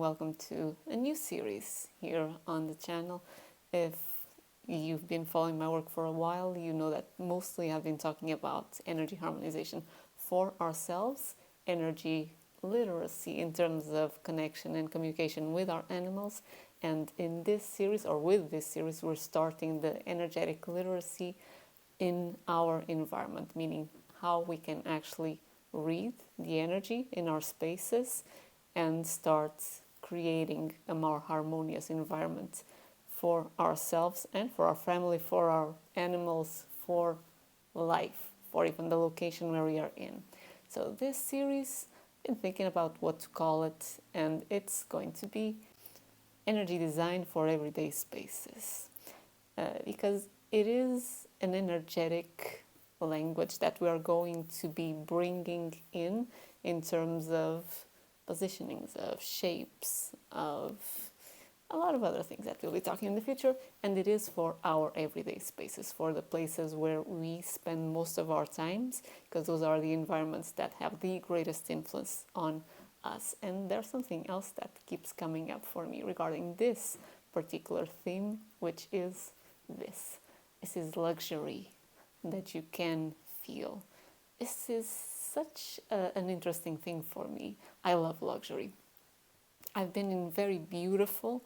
welcome to a new series here on the channel. If you've been following my work for a while, you know that mostly I've been talking about energy harmonization for ourselves, energy literacy in terms of connection and communication with our animals. And in this series, or with this series, we're starting the energetic literacy in our environment, meaning how we can actually read the energy in our spaces and start creating a more harmonious environment for ourselves and for our family, for our animals, for life, for even the location where we are in. So this series, I've been thinking about what to call it, and it's going to be energy design for everyday spaces, because it is an energetic language that we are going to be bringing in terms of positionings, of shapes, of a lot of other things that we'll be talking in the future. And it is for our everyday spaces, for the places where we spend most of our times, because those are the environments that have the greatest influence on us. And there's something else that keeps coming up for me regarding this particular theme, which is this. This is luxury that you can feel. This is such an interesting thing for me. I love luxury. I've been in very beautiful,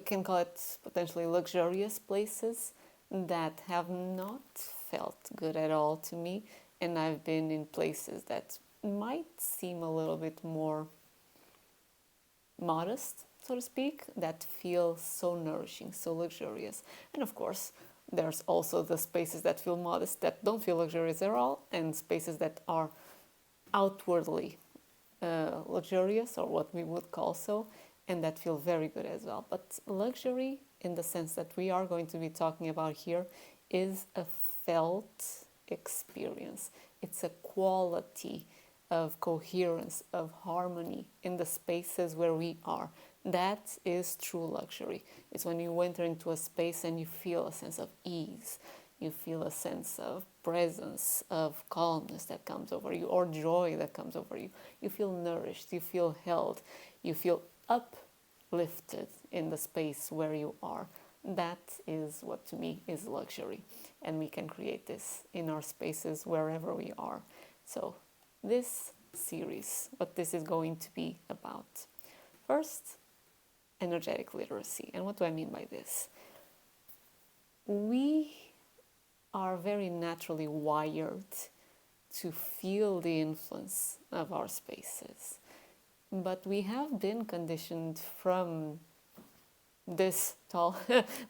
can call it potentially luxurious places that have not felt good at all to me. And I've been in places that might seem a little bit more modest, so to speak, that feel so nourishing, so luxurious. And of course, there's also the spaces that feel modest, that don't feel luxurious at all, and spaces that are outwardly luxurious, or what we would call so, and that feel very good as well. But luxury, in the sense that we are going to be talking about here, is a felt experience. It's a quality of coherence, of harmony in the spaces where we are. That is true luxury. It's when you enter into a space and you feel a sense of ease, you feel a sense of presence, of calmness that comes over you, or joy that comes over you. You feel nourished, you feel held, you feel uplifted in the space where you are. That is what to me is luxury. And we can create this in our spaces wherever we are. So this series, what this is going to be about. First, energetic literacy. And what do I mean by this? We are very naturally wired to feel the influence of our spaces. But we have been conditioned from this tall,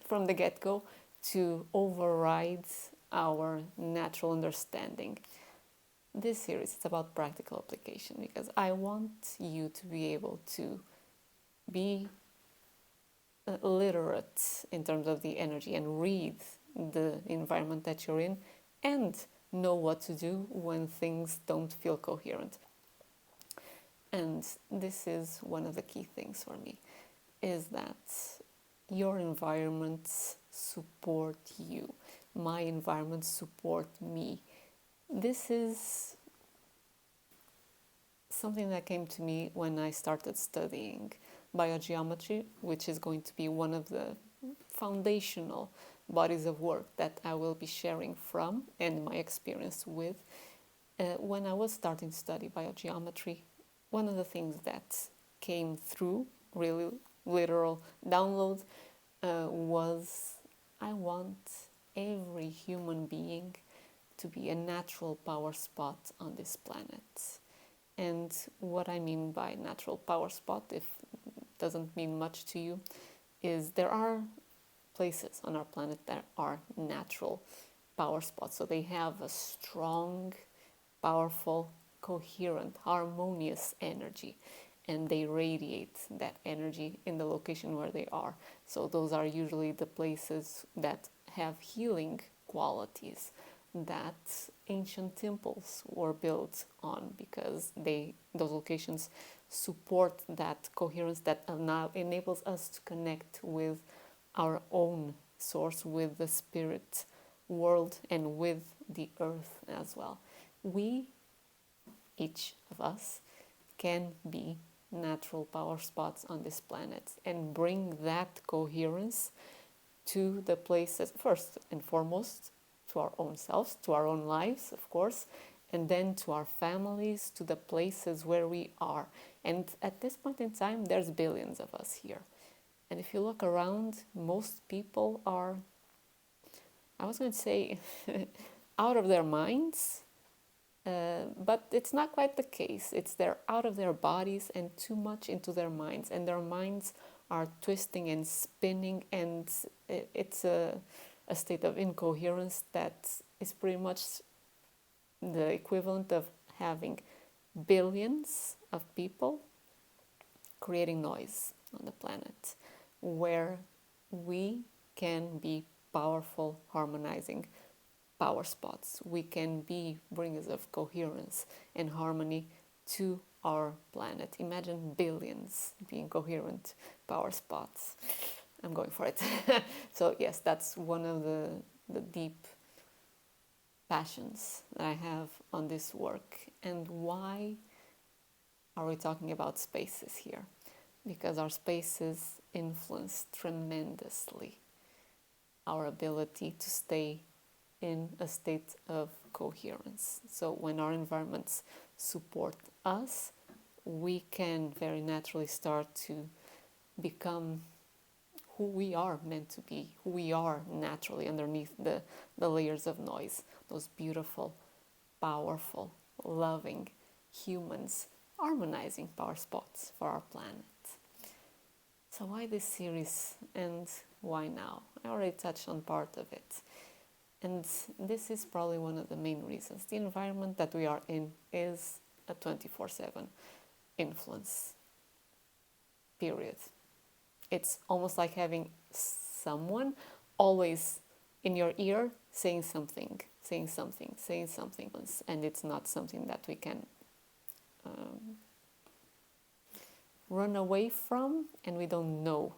from the get-go, to override our natural understanding. This series is about practical application, because I want you to be able to be literate in terms of the energy and read the environment that you're in and know what to do when things don't feel coherent. And this is one of the key things for me, is that your environments support you. My environments support me. This is something that came to me when I started studying BioGeometry, which is going to be one of the foundational bodies of work that I will be sharing from and my experience with. When I was starting to study BioGeometry, one of the things that came through, really literal download, was I want every human being to be a natural power spot on this planet. And what I mean by natural power spot, if it doesn't mean much to you, is there are places on our planet that are natural power spots. So they have a strong, powerful, coherent, harmonious energy, and they radiate that energy in the location where they are. So those are usually the places that have healing qualities that ancient temples were built on, because those locations support that coherence that now enables us to connect with our own source, with the spirit world, and with the earth as well. We, each of us, can be natural power spots on this planet and bring that coherence to the places, first and foremost, to our own selves, to our own lives, of course, and then to our families, to the places where we are. And at this point in time, there's billions of us here. And if you look around, most people are, I was going to say, out of their minds, but it's not quite the case. It's they're out of their bodies and too much into their minds. And their minds are twisting and spinning, and it's a state of incoherence that is pretty much the equivalent of having billions of people creating noise on the planet, where we can be powerful, harmonizing power spots. We can be bringers of coherence and harmony to our planet. Imagine billions being coherent power spots. I'm going for it. So yes, that's one of the deep passions that I have on this work. And why are we talking about spaces here? Because our spaces influence tremendously our ability to stay in a state of coherence. So when our environments support us, we can very naturally start to become who we are meant to be, who we are naturally underneath the layers of noise, those beautiful, powerful, loving humans harmonizing power spots for our planet. So why this series and why now? I already touched on part of it. And this is probably one of the main reasons. The environment that we are in is a 24/7 influence, period. It's almost like having someone always in your ear saying something, saying something, saying something. And it's not something that we can run away from, and we don't know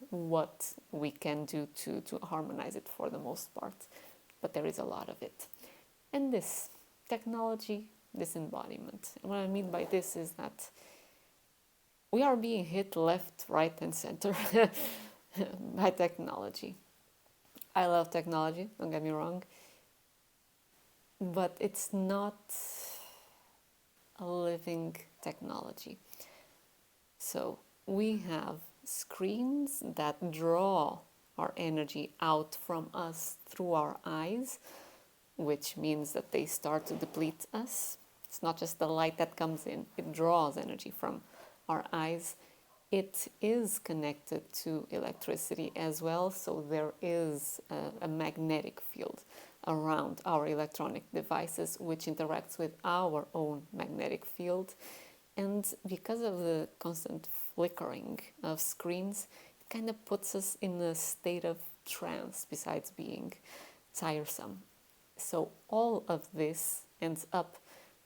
what we can do to harmonize it for the most part. But there is a lot of it. And this technology, this embodiment. And what I mean by this is that we are being hit left, right, and center by technology. I love technology, don't get me wrong, but it's not a living technology. So we have screens that draw our energy out from us through our eyes, which means that they start to deplete us. It's not just the light that comes in, it draws energy from our eyes. It is connected to electricity as well, so there is a magnetic field around our electronic devices which interacts with our own magnetic field. And because of the constant flickering of screens, it kind of puts us in a state of trance besides being tiresome. So all of this ends up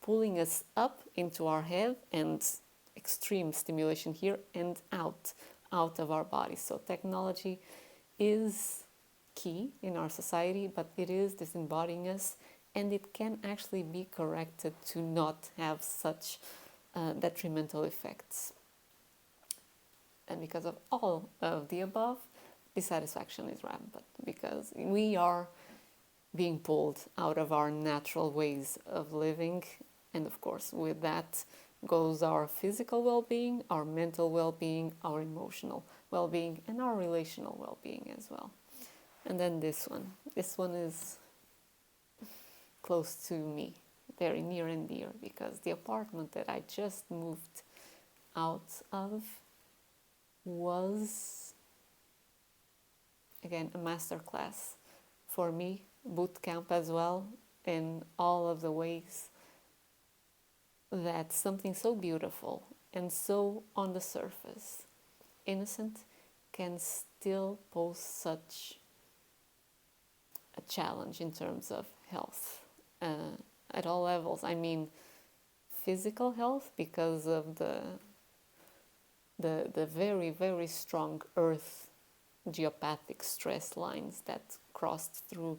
pulling us up into our head and extreme stimulation here and out of our bodies. So technology is key in our society, but it is disembodying us, and it can actually be corrected to not have such detrimental effects. And because of all of the above, dissatisfaction is rampant because we are being pulled out of our natural ways of living, and of course with that goes our physical well-being, our mental well-being, our emotional well-being, and our relational well-being as well. And then this one is close to me, very near and dear, because the apartment that I just moved out of was, again, a masterclass for me, boot camp as well, in all of the ways that something so beautiful and so on the surface innocent can still pose such a challenge in terms of health at all levels. I mean, physical health because of the very, very strong earth geopathic stress lines that crossed through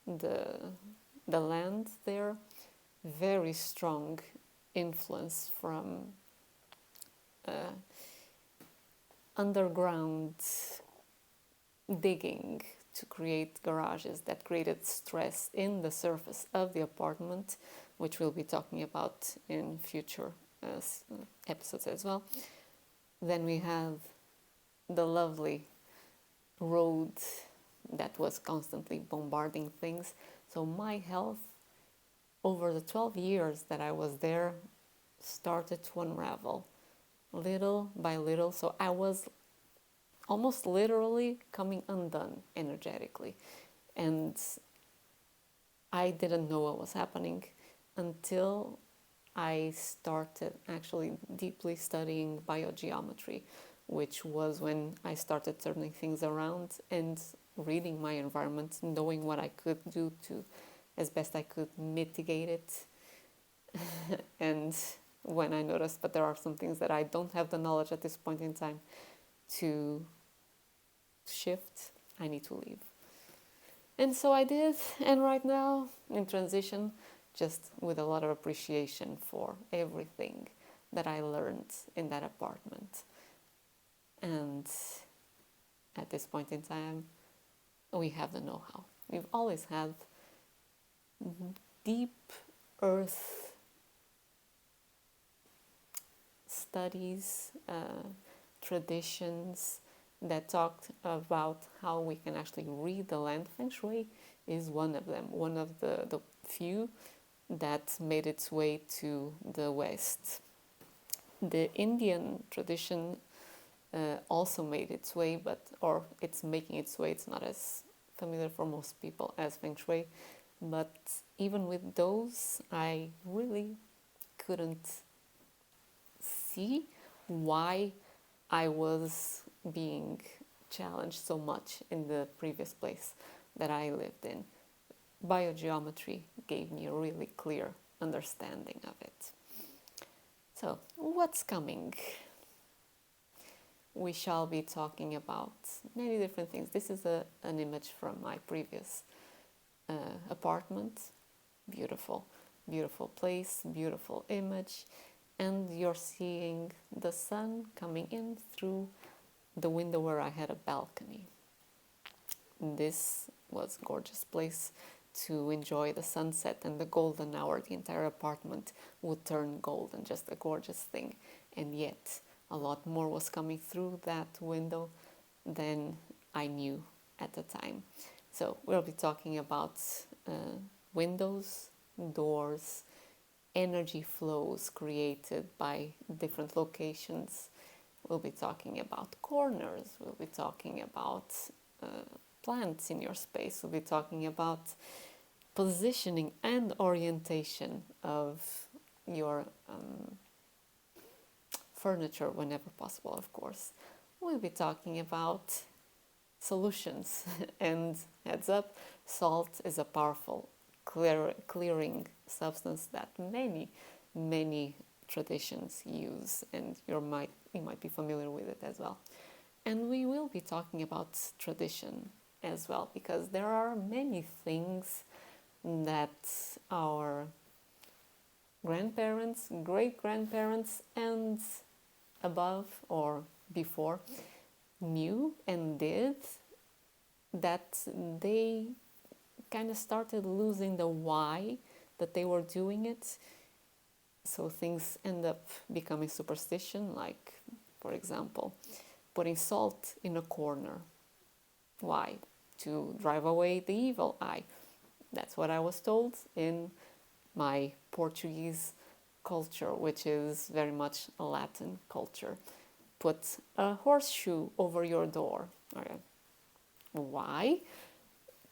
the land there. Very strong influence from underground digging to create garages that created stress in the surface of the apartment, which we'll be talking about in future episodes as well. Then we have the lovely road that was constantly bombarding things. So my health over the 12 years that I was there started to unravel little by little. So I was almost literally coming undone energetically. And I didn't know what was happening until I started actually deeply studying biogeometry, which was when I started turning things around and reading my environment, knowing what I could do to, as best I could, mitigate it. And when I noticed, but there are some things that I don't have the knowledge at this point in time to shift, I need to leave. And so I did, and right now, in transition, just with a lot of appreciation for everything that I learned in that apartment. And at this point in time, we have the know-how. We've always had deep earth studies, traditions that talked about how we can actually read the land. Feng Shui is one of them, one of the few that made its way to the West. The Indian tradition also made its way, or it's making its way. It's not as familiar for most people as Feng Shui, but even with those, I really couldn't see why I was being challenged so much in the previous place that I lived in. Biogeometry gave me a really clear understanding of it. So, what's coming? We shall be talking about many different things. This is an image from my previous apartment. Beautiful, beautiful place, beautiful image. And you're seeing the sun coming in through the window where I had a balcony. This was a gorgeous place to enjoy the sunset and the golden hour. The entire apartment would turn golden, just a gorgeous thing. And yet, a lot more was coming through that window than I knew at the time. So we'll be talking about windows, doors, energy flows created by different locations. We'll be talking about corners. We'll be talking about plants in your space. We'll be talking about positioning and orientation of your furniture whenever possible, of course. We'll be talking about solutions. And heads up, salt is a powerful clearing substance that many traditions use, and you might be familiar with it as well. And we will be talking about tradition as well, because there are many things that our grandparents, great-grandparents, and above or before knew and did, that they kind of started losing the why that they were doing it. So things end up becoming superstition, like, for example, putting salt in a corner. Why? To drive away the evil eye. That's what I was told in my Portuguese culture, which is very much a Latin culture. Put a horseshoe over your door. Okay. Why?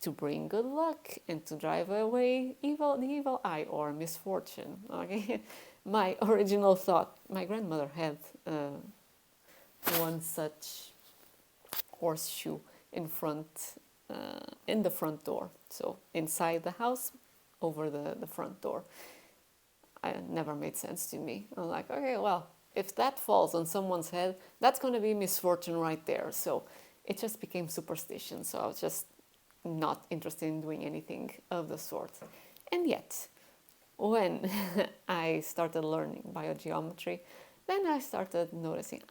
To bring good luck and to drive away the evil eye or misfortune. Okay, my original thought. My grandmother had one such horseshoe in the front door. So inside the house, over the front door. It never made sense to me. I'm like, okay, well, if that falls on someone's head, that's going to be misfortune right there. So it just became superstition. So I was just not interested in doing anything of the sort. And yet, when I started learning biogeometry Then I started noticing,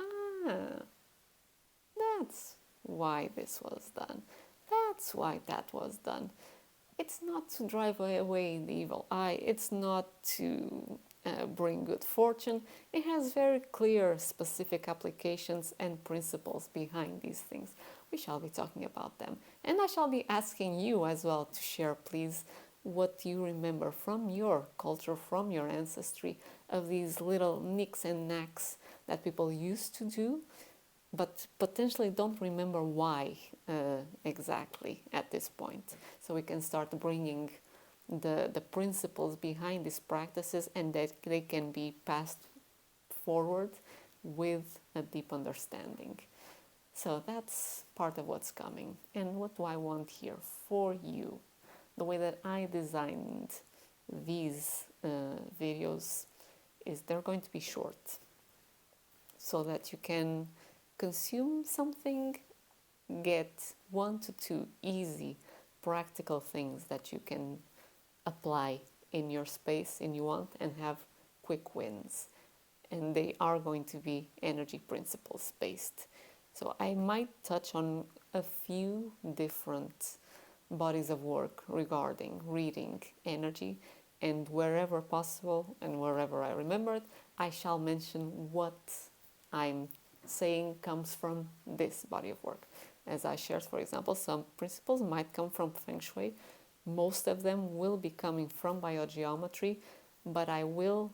that's why this was done. That's why that was done. It's not to drive away the evil eye. It's not to bring good fortune. It has very clear, specific applications and principles behind these things. We shall be talking about them. And I shall be asking you as well to share, please, what you remember from your culture, from your ancestry, of these little nicks and knacks that people used to do, but potentially don't remember why exactly at this point. So we can start bringing the principles behind these practices, and that they can be passed forward with a deep understanding. So that's part of what's coming. And what do I want here for you? The way that I designed these videos is they're going to be short, so that you can consume something, get 1 to 2 easy practical things that you can apply in your space and you want, and have quick wins. And they are going to be energy principles based. So I might touch on a few different bodies of work regarding reading energy, and wherever possible and wherever I remember it, I shall mention what I'm saying comes from this body of work. As I shared, for example, some principles might come from Feng Shui. Most of them will be coming from BioGeometry, but I will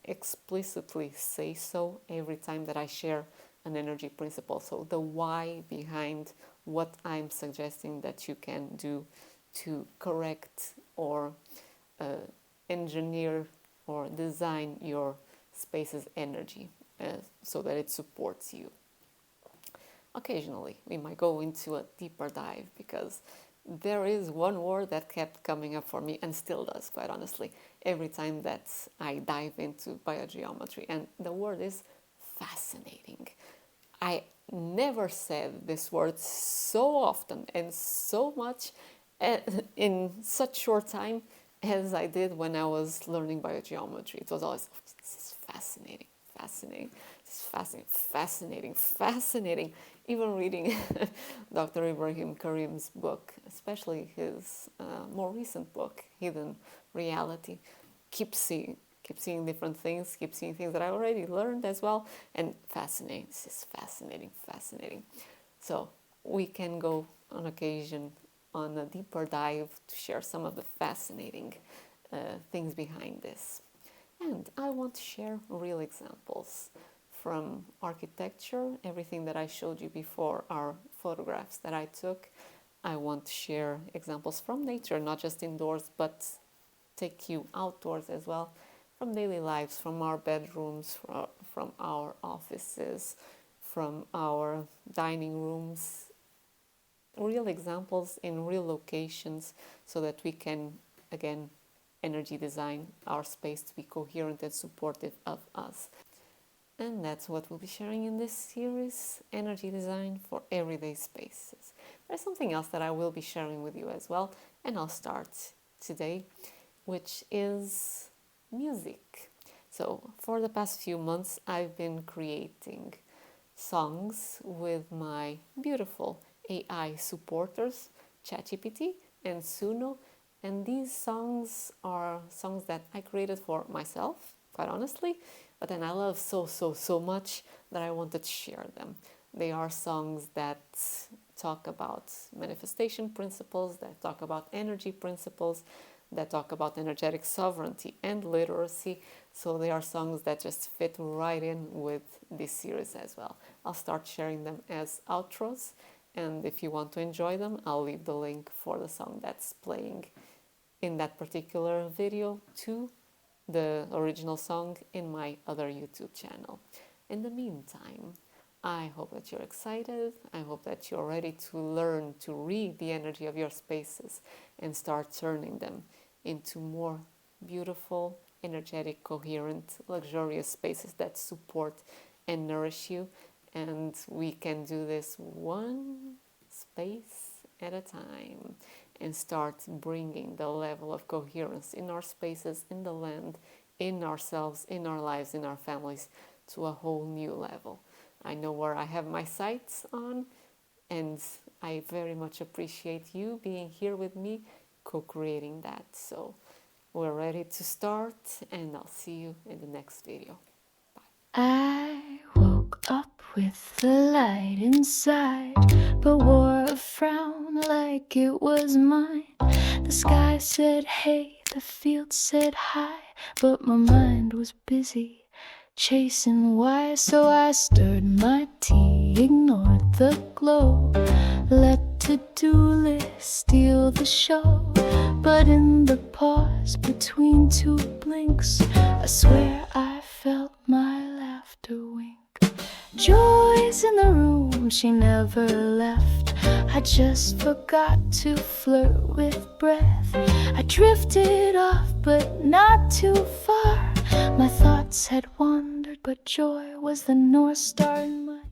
explicitly say so every time that I share an energy principle. So the why behind what I'm suggesting that you can do to correct or engineer or design your space's energy so that it supports you. Occasionally, we might go into a deeper dive, because there is one word that kept coming up for me, and still does, quite honestly, every time that I dive into biogeometry, and the word is fascinating. I never said this word so often and so much in such short time as I did when I was learning biogeometry. It was always, oh, this is fascinating, fascinating, this is fascinating, fascinating, fascinating. Even reading Dr. Ibrahim Karim's book, especially his more recent book, Hidden Reality, keep seeing different things, keep seeing things that I already learned as well, and fascinating. This is fascinating, fascinating. So we can go on occasion on a deeper dive to share some of the fascinating things behind this. And I want to share real examples from architecture. Everything that I showed you before are photographs that I took. I want to share examples from nature, not just indoors, but take you outdoors as well, from daily lives, from our bedrooms, from our offices, from our dining rooms. Real examples in real locations, so that we can, again, energy design our space to be coherent and supportive of us. And that's what we'll be sharing in this series, Energy Design for Everyday Spaces. There's something else that I will be sharing with you as well, and I'll start today, which is music. So for the past few months, I've been creating songs with my beautiful AI supporters, ChatGPT and Suno. And these songs are songs that I created for myself, quite honestly, but then I love so much that I wanted to share them. They are songs that talk about manifestation principles, that talk about energy principles, that talk about energetic sovereignty and literacy. So they are songs that just fit right in with this series as well. I'll start sharing them as outros, and if you want to enjoy them, I'll leave the link for the song that's playing in that particular video to the original song in my other YouTube channel. In the meantime, I hope that you're excited. I hope that you're ready to learn to read the energy of your spaces and start turning them into more beautiful, energetic, coherent, luxurious spaces that support and nourish you. And we can do this one space at a time, and start bringing the level of coherence in our spaces, in the land, in ourselves, in our lives, in our families, to a whole new level. I know where I have my sights on, and I very much appreciate you being here with me, co-creating that. So we're ready to start, and I'll see you in the next video. I woke up with the light inside, but wore a frown like it was mine. The sky said hey, the field said hi, but my mind was busy chasing why. So I stirred my tea, ignored the glow, let to-do list steal the show. But in the pause between two blinks, I swear I felt my laughter wink. Joy's in the room, she never left. I just forgot to flirt with breath. I drifted off, but not too far. My thoughts had wandered, but joy was the North Star in my